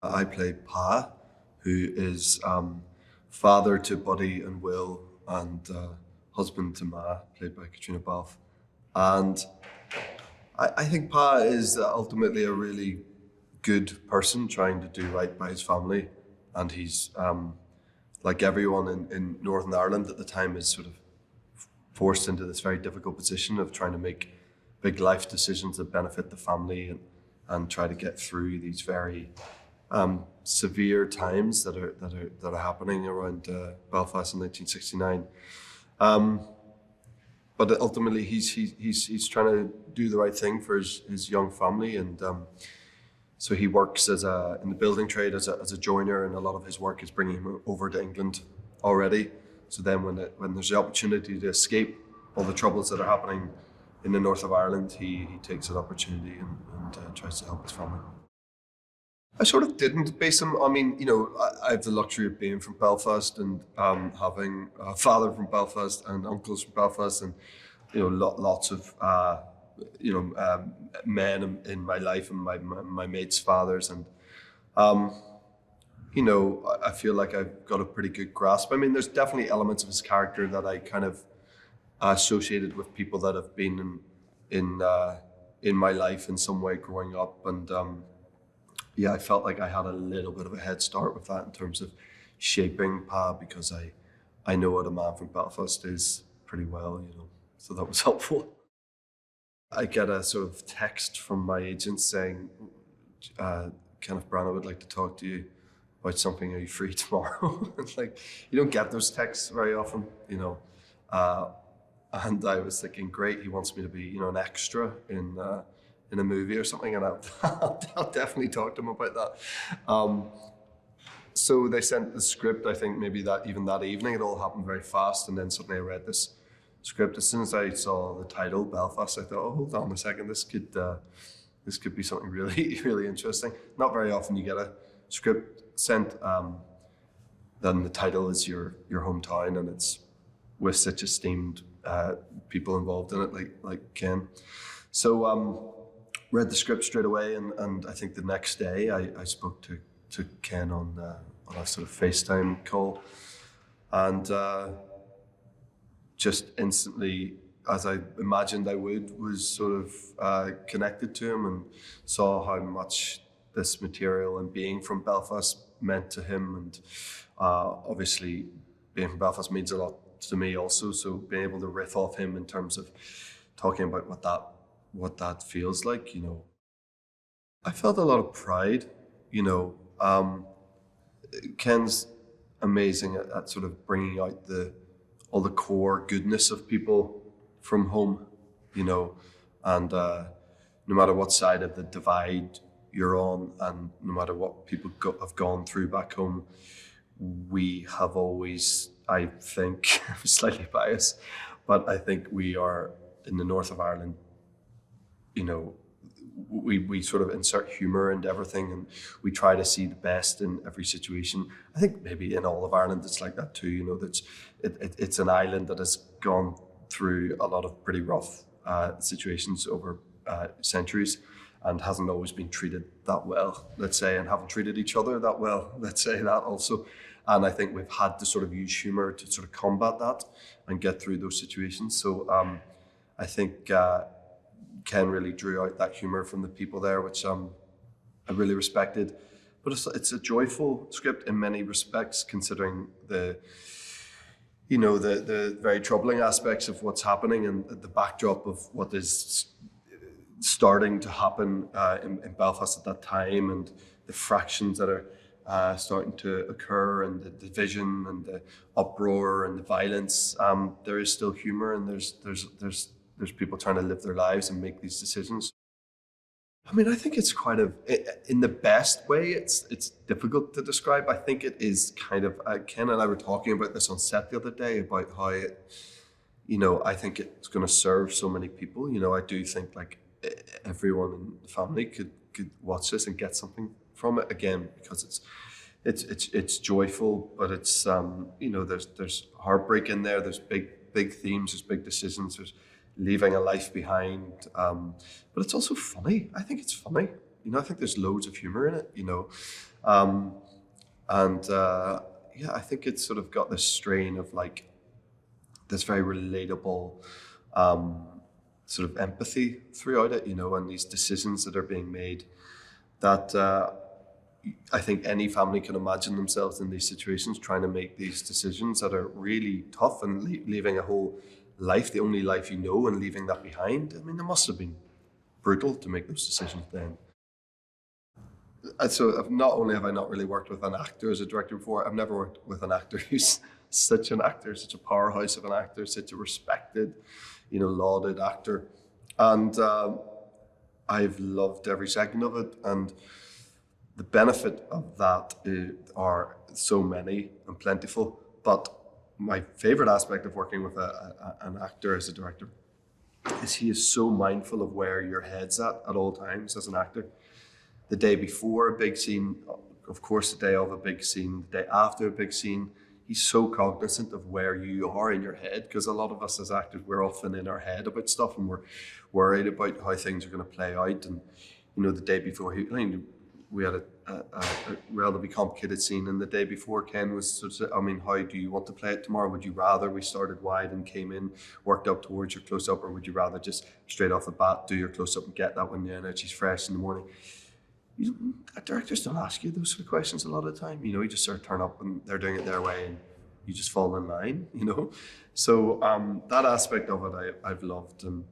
I play Pa, who is father to Buddy and Will, and husband to Ma, played by Katrina Balfe. And I think Pa is ultimately a really good person trying to do right by his family. And he's, like everyone in Northern Ireland at the time, is sort of forced into this very difficult position of trying to make big life decisions that benefit the family and try to get through these very severe times that are happening around Belfast in 1969. But ultimately, he's trying to do the right thing for his young family, and so he works in the building trade as a joiner, and a lot of his work is bringing him over to England already. So then, when there's the opportunity to escape all the troubles that are happening in the north of Ireland, he takes that opportunity and tries to help his family. I sort of didn't base him. I mean, I have the luxury of being from Belfast and having a father from Belfast and uncles from Belfast, and lots of men in my life and my mates' fathers, and I feel like I've got a pretty good grasp. I mean, there's definitely elements of his character that I kind of associated with people that have been in my life in some way growing up, and I felt like I had a little bit of a head start with that in terms of shaping Pa, because I know what a man from Belfast is pretty well, so that was helpful. I get a sort of text from my agent saying, Kenneth Branagh would like to talk to you about something. Are you free tomorrow? It's like, you don't get those texts very often, and I was thinking, great, he wants me to be, an extra in a movie or something, and I'll definitely talk to him about that. So they sent the script, I think maybe that evening. It all happened very fast, and then suddenly I read this script. As soon as I saw the title, Belfast, I thought, oh, hold on a second, this could be something really, really interesting. Not very often you get a script sent, then the title is your hometown, and it's with such esteemed people involved in it, like Ken. So read the script straight away, and I think the next day I spoke to Ken on a sort of FaceTime call, and just instantly, as I imagined I would, was sort of connected to him and saw how much this material and being from Belfast meant to him, and obviously being from Belfast means a lot to me also, so being able to riff off him in terms of talking about what that feels like, I felt a lot of pride, Ken's amazing at sort of bringing out all the core goodness of people from home, and no matter what side of the divide you're on, and no matter what people have gone through back home, we have always, I think, I'm slightly biased, but I think we are in the north of Ireland, we sort of insert humor into everything, and we try to see the best in every situation. I think maybe in all of Ireland it's like that too. It's an island that has gone through a lot of pretty rough situations over centuries, and hasn't always been treated that well, let's say, and haven't treated each other that well, let's say that also. And I think we've had to sort of use humor to sort of combat that and get through those situations. So I think Ken really drew out that humor from the people there, which I really respected. But it's a joyful script in many respects, considering the very troubling aspects of what's happening and the backdrop of what is starting to happen in Belfast at that time, and the fractions that are starting to occur, and the division and the uproar and the violence. There is still humor, and there's people trying to live their lives and make these decisions. I mean, I think it's in the best way, it's difficult to describe. I think it is kind of, Ken and I were talking about this on set the other day, about how I think it's going to serve so many people. I do think like everyone in the family could watch this and get something from it, again, because it's joyful, but it's there's heartbreak in there. There's big themes. There's big decisions. There's leaving a life behind, but it's also funny. I think it's funny. I think there's loads of humor in it. And yeah, I think it's sort of got this strain of like this very relatable sort of empathy throughout it, and these decisions that are being made that I think any family can imagine themselves in these situations, trying to make these decisions that are really tough and leaving a whole life, the only life you know, and leaving that behind. I mean, it must have been brutal to make those decisions then. And so not only have I not really worked with an actor as a director before, I've never worked with an actor who's such an actor, such a powerhouse of an actor, such a respected, lauded actor. And I've loved every second of it. And the benefit of that are so many and plentiful. But my favorite aspect of working with an actor as a director is he is so mindful of where your head's at all times as an actor. The day before a big scene, of course, the day of a big scene, the day after a big scene, he's so cognizant of where you are in your head, because a lot of us as actors, we're often in our head about stuff and we're worried about how things are going to play out. And, the day before, we had a relatively complicated scene, and the day before Ken was sort of, how do you want to play it tomorrow? Would you rather we started wide and came in, worked up towards your close-up, or would you rather just straight off the bat do your close-up and get that when the energy's fresh in the morning? Directors don't ask you those sort of questions a lot of the time. You just sort of turn up and they're doing it their way and you just fall in line, So that aspect of it I've loved. And